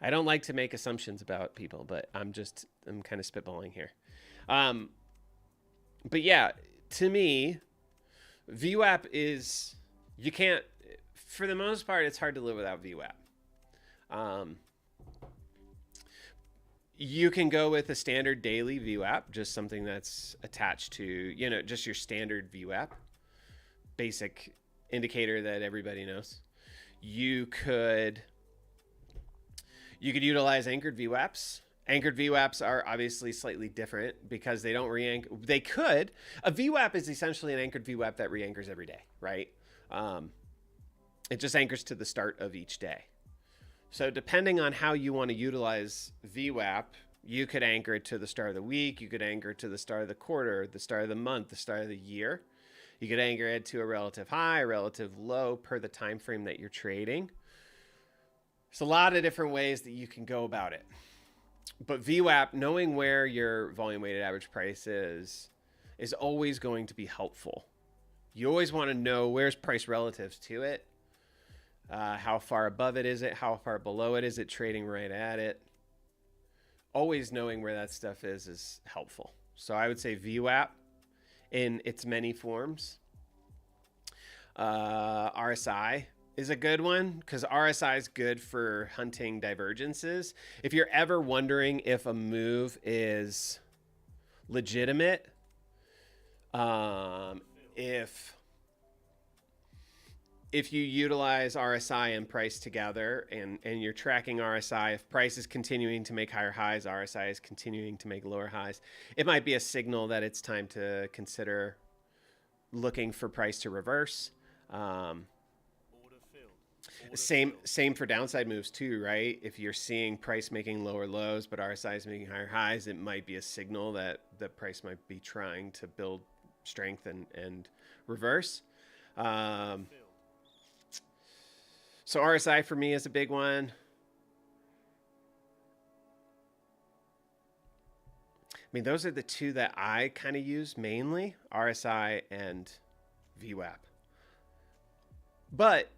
I don't like to make assumptions about people, but I'm kind of spitballing here. But yeah, to me, VWAP is, you can't, for the most part, it's hard to live without VWAP. You can go with a standard daily VWAP, just something that's attached to, just your standard VWAP, basic indicator that everybody knows. You could utilize anchored VWAPs. Anchored VWAPs are obviously slightly different because they don't re-anchor. They could. A VWAP is essentially an anchored VWAP that re-anchors every day, right? It just anchors to the start of each day. So depending on how you want to utilize VWAP, you could anchor it to the start of the week. You could anchor it to the start of the quarter, the start of the month, the start of the year. You could anchor it to a relative high, a relative low per the time frame that you're trading. There's a lot of different ways that you can go about it. But VWAP, knowing where your volume weighted average price is always going to be helpful. You always want to know where's price relative to it. How far above it is it? How far below it is it trading right at it? Always knowing where that stuff is helpful. So I would say VWAP in its many forms. RSI is a good one because RSI is good for hunting divergences. If you're ever wondering if a move is legitimate, if you utilize RSI and price together and you're tracking RSI, if price is continuing to make higher highs, RSI is continuing to make lower highs, it might be a signal that it's time to consider looking for price to reverse. Same for downside moves too, right? If you're seeing price making lower lows, but RSI is making higher highs, it might be a signal that the price might be trying to build strength and reverse. So RSI for me is a big one. I mean, those are the two that I kind of use mainly, RSI and VWAP. But,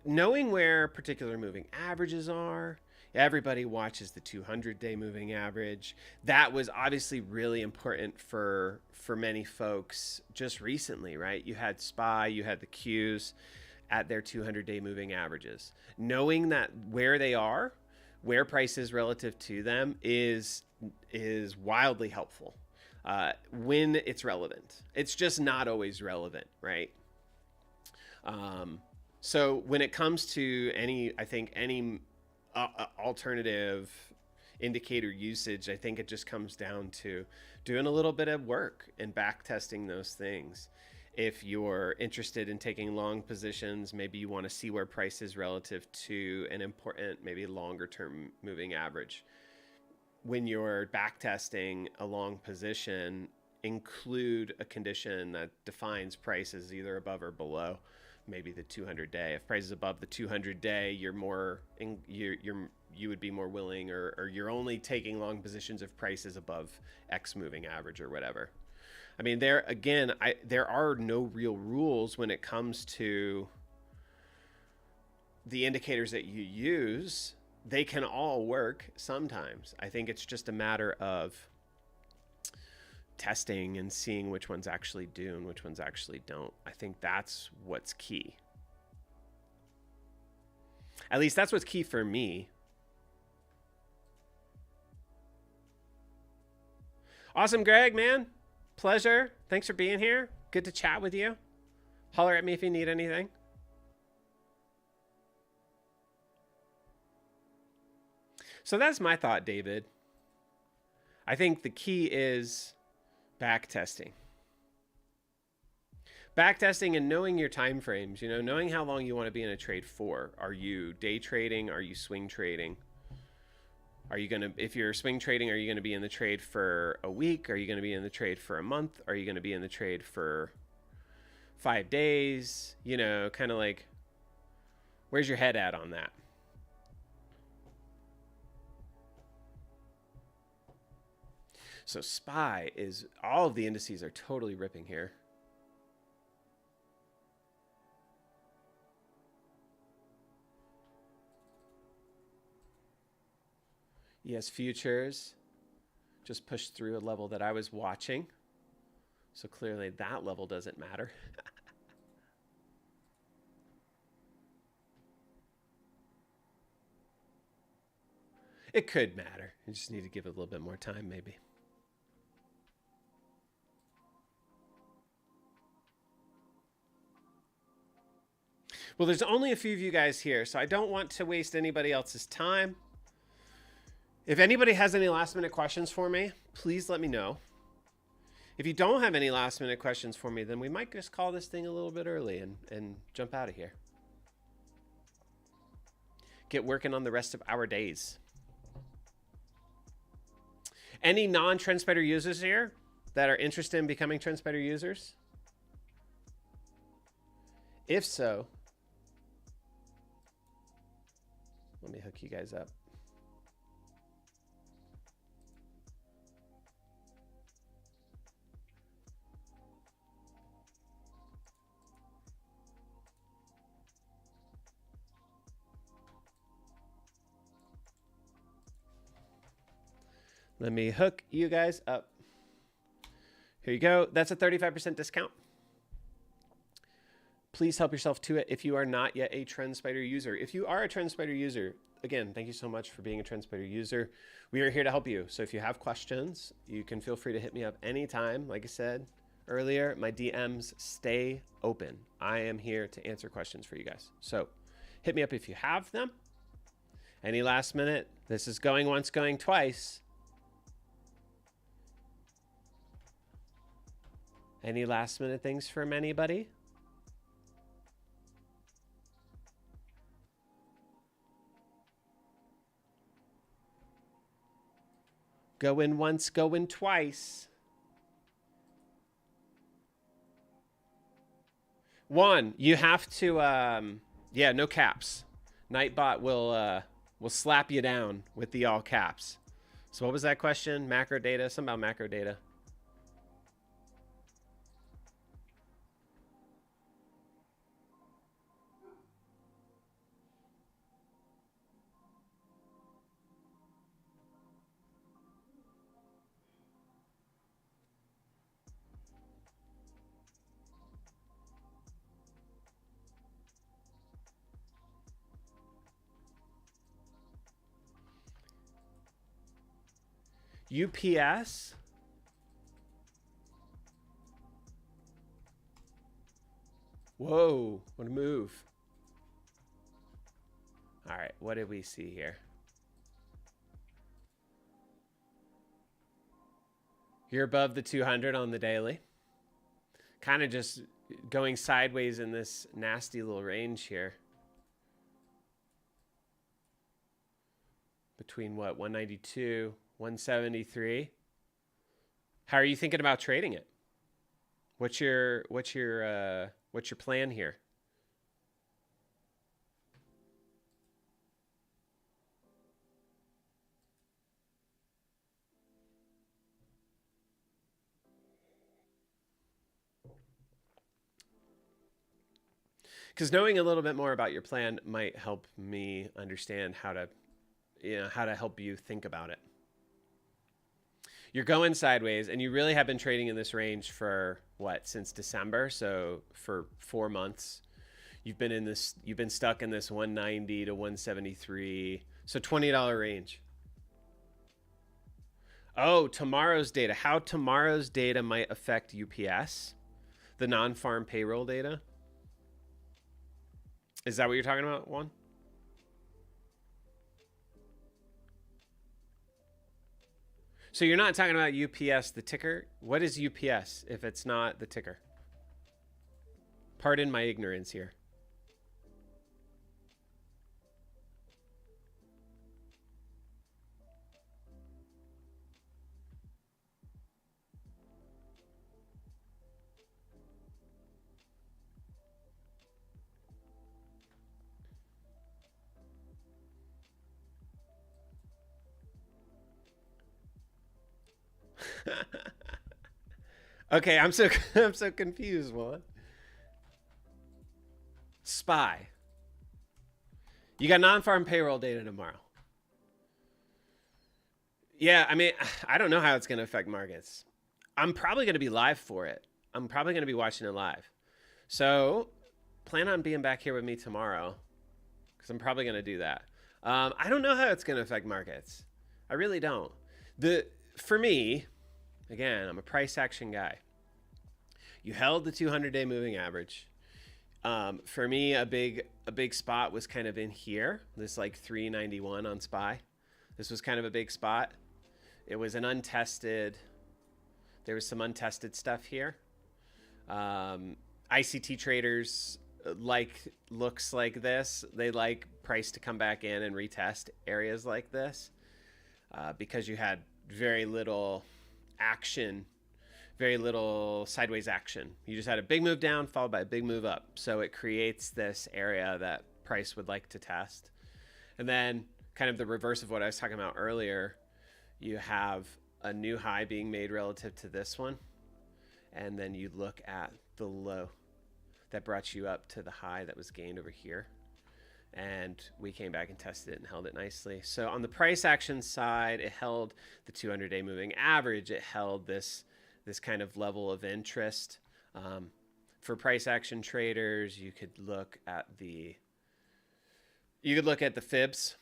knowing where particular moving averages are, everybody watches the 200-day moving average. That was obviously really important for many folks just recently, right? You had SPY, you had the Qs at their 200-day moving averages. Knowing that where they are, where price is relative to them is wildly helpful when it's relevant. It's just not always relevant, right? So when it comes to any alternative indicator usage, I think it just comes down to doing a little bit of work and back testing those things. If you're interested in taking long positions, maybe you want to see where price is relative to an important, maybe longer term moving average. When you're back testing a long position, include a condition that defines price as either above or below maybe the 200-day. If price is above the 200-day, you would be more willing, or you're only taking long positions if price is above X moving average or whatever. I mean, there are no real rules when it comes to the indicators that you use. They can all work sometimes. I think it's just a matter of testing and seeing which ones actually do and which ones actually don't. I think that's what's key. At least that's what's key for me. Awesome, Greg, man. Pleasure. Thanks for being here. Good to chat with you. Holler at me if you need anything. So that's my thought, David. I think the key is back testing. Back testing and knowing your time frames, you know, knowing how long you want to be in a trade for. Are you day trading? Are you swing trading? Are you going to, if you're swing trading, are you going to be in the trade for a week? Are you going to be in the trade for a month? Are you going to be in the trade for 5 days? You know, kind of like, where's your head at on that? So SPY is, all of the indices are totally ripping here. ES futures just pushed through a level that I was watching. So clearly that level doesn't matter. It could matter. You just need to give it a little bit more time, maybe. Well, there's only a few of you guys here, so I don't want to waste anybody else's time. If anybody has any last minute questions for me, please let me know. If you don't have any last minute questions for me, then we might just call this thing a little bit early and jump out of here. Get working on the rest of our days. Any non-TrendSpider users here that are interested in becoming TrendSpider users? If so, let me hook you guys up. Let me hook you guys up. Here you go. That's a 35% discount. Please help yourself to it if you are not yet a TrendSpider user. If you are a TrendSpider user, again, thank you so much for being a TrendSpider user. We are here to help you. So if you have questions, you can feel free to hit me up anytime. Like I said earlier, my DMs stay open. I am here to answer questions for you guys. So hit me up if you have them. Any last minute, this is going once, going twice. Any last minute things from anybody? Going once, going twice. One, you have to, yeah, no caps. Nightbot will slap you down with the all caps. So what was that question? Macro data, something about macro data. UPS. Whoa, what a move. All right, what did we see here? You're above the 200 on the daily. Kind of just going sideways in this nasty little range here. Between what, 192, 173. How are you thinking about trading it? What's your plan here? Because knowing a little bit more about your plan might help me understand how to, how to help you think about it. You're going sideways, and you really have been trading in this range for what, since December? So for 4 months, you've been stuck in this 190 to 173, so $20 range. Oh, tomorrow's data. How tomorrow's data might affect UPS, the non-farm payroll data. Is that what you're talking about, Juan? So you're not talking about UPS, the ticker? What is UPS if it's not the ticker? Pardon my ignorance here. Okay, I'm so confused, Juan. SPY. You got non-farm payroll data tomorrow. Yeah, I mean, I don't know how it's going to affect markets. I'm probably going to be live for it. I'm probably going to be watching it live. So plan on being back here with me tomorrow because I'm probably going to do that. I don't know how it's going to affect markets. I really don't. For me, again, I'm a price action guy. You held the 200-day moving average. For me, a big spot was kind of in here, this like 391 on SPY. This was kind of a big spot. It was an untested. There was some untested stuff here. ICT traders looks like this. They like price to come back in and retest areas like this because you had very little action, very little sideways action. You just had a big move down followed by a big move up. So it creates this area that price would like to test. And then kind of the reverse of what I was talking about earlier, you have a new high being made relative to this one. And then you look at the low that brought you up to the high that was gained over here. And we came back and tested it and held it nicely. So on the price action side, it held the 200-day moving average. It held this kind of level of interest. For price action traders, you could look at the fibs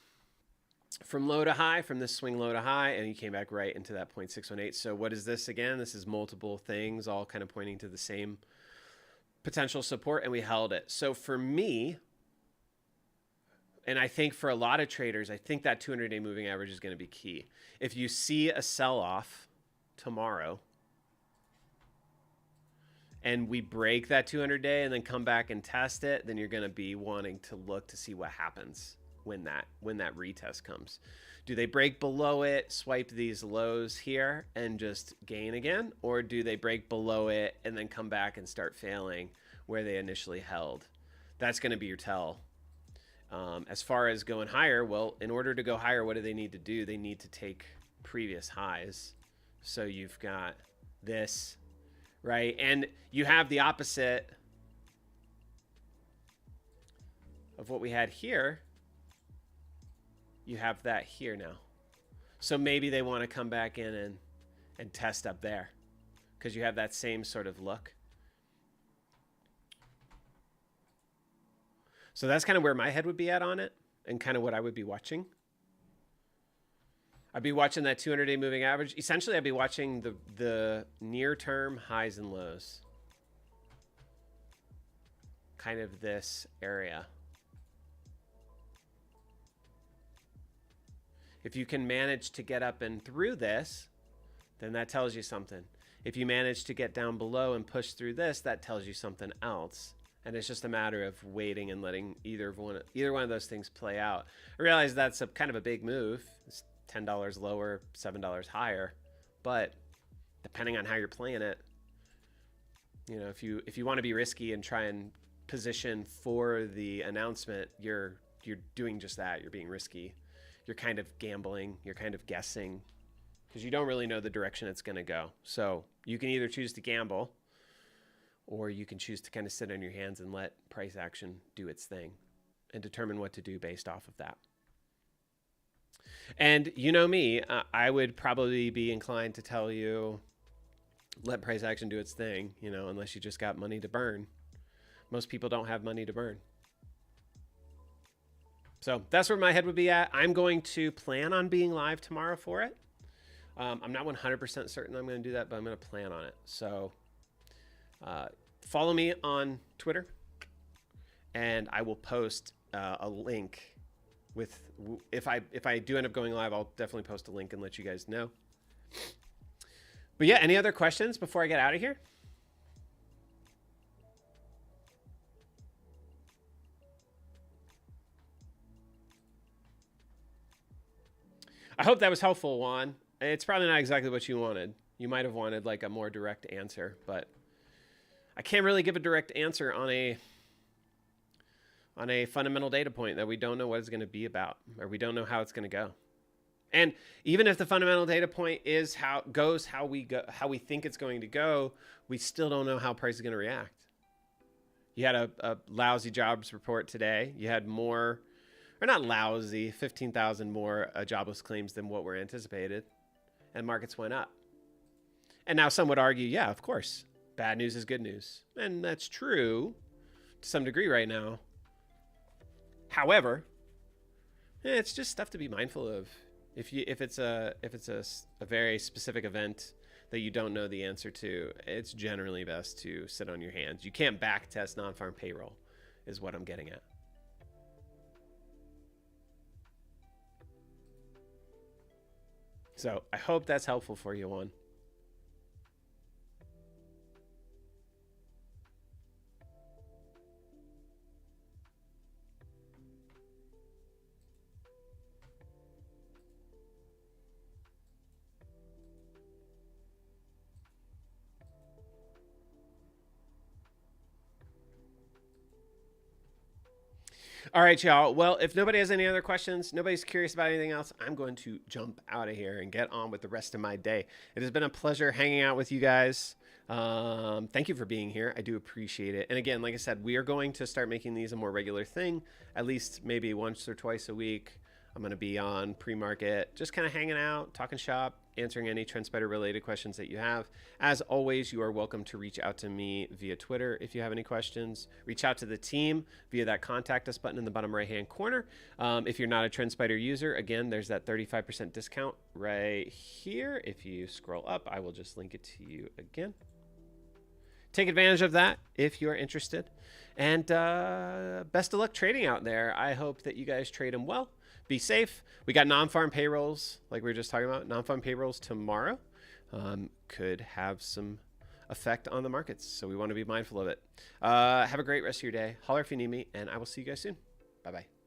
from low to high, from this swing low to high, and you came back right into that 0.618. So what is this again? This is multiple things all kind of pointing to the same potential support, and we held it. So for me, and I think for a lot of traders, I think that 200-day moving average is going to be key. If you see a sell-off tomorrow and we break that 200-day and then come back and test it, then you're going to be wanting to look to see what happens when that retest comes. Do they break below it, swipe these lows here and just gain again? Or do they break below it and then come back and start failing where they initially held? That's going to be your tell. As far as going higher, well, in order to go higher, what do they need to do? They need to take previous highs. So you've got this, right? And you have the opposite of what we had here. You have that here now. So maybe they want to come back in and test up there because you have that same sort of look. So that's kind of where my head would be at on it and kind of what I would be watching. I'd be watching that 200-day moving average. Essentially, I'd be watching the near-term highs and lows. Kind of this area. If you can manage to get up and through this, then that tells you something. If you manage to get down below and push through this, that tells you something else. And it's just a matter of waiting and letting either one of those things play out. I realize that's kind of a big move. It's $10 lower, $7 higher. But depending on how you're playing it, you know, if you want to be risky and try and position for the announcement, you're doing just that. You're being risky. You're kind of gambling. You're kind of guessing because you don't really know the direction it's going to go. So you can either choose to gamble, or you can choose to kind of sit on your hands and let price action do its thing and determine what to do based off of that. And you know me, I would probably be inclined to tell you, let price action do its thing, you know, unless you just got money to burn. Most people don't have money to burn. So that's where my head would be at. I'm going to plan on being live tomorrow for it. I'm not 100% certain I'm going to do that, but I'm going to plan on it. So follow me on Twitter, and I will post a link with, if I do end up going live, I'll definitely post a link and let you guys know. But yeah, any other questions before I get out of here? I hope that was helpful, Juan. It's probably not exactly what you wanted. You might have wanted like a more direct answer, but I can't really give a direct answer on a fundamental data point that we don't know what it's going to be about, or we don't know how it's going to go. And even if the fundamental data point is how we think it's going to go, we still don't know how price is going to react. You had a lousy jobs report today. You had more, or not lousy, 15,000 more jobless claims than what were anticipated, and markets went up. And now some would argue, yeah, of course, bad news is good news. And that's true to some degree right now. However, it's just stuff to be mindful of. If it's a very specific event that you don't know the answer to, it's generally best to sit on your hands. You can't back test non-farm payroll, is what I'm getting at. So I hope that's helpful for you, Juan. All right, y'all. Well, if nobody has any other questions, nobody's curious about anything else, I'm going to jump out of here and get on with the rest of my day. It has been a pleasure hanging out with you guys. Thank you for being here. I do appreciate it. And again, like I said, we are going to start making these a more regular thing, at least maybe once or twice a week. I'm going to be on Premarket, just kind of hanging out, talking shop, answering any TrendSpider related questions that you have. As always, you are welcome to reach out to me via Twitter if you have any questions. Reach out to the team via that contact us button in the bottom right hand corner. If you're not a TrendSpider user, again, there's that 35% discount right here. If you scroll up, I will just link it to you again. Take advantage of that if you're interested. And best of luck trading out there. I hope that you guys trade them well. Be safe. We got non-farm payrolls, like we were just talking about. Non-farm payrolls tomorrow could have some effect on the markets, so we want to be mindful of it. Have a great rest of your day. Holler if you need me, and I will see you guys soon. Bye-bye.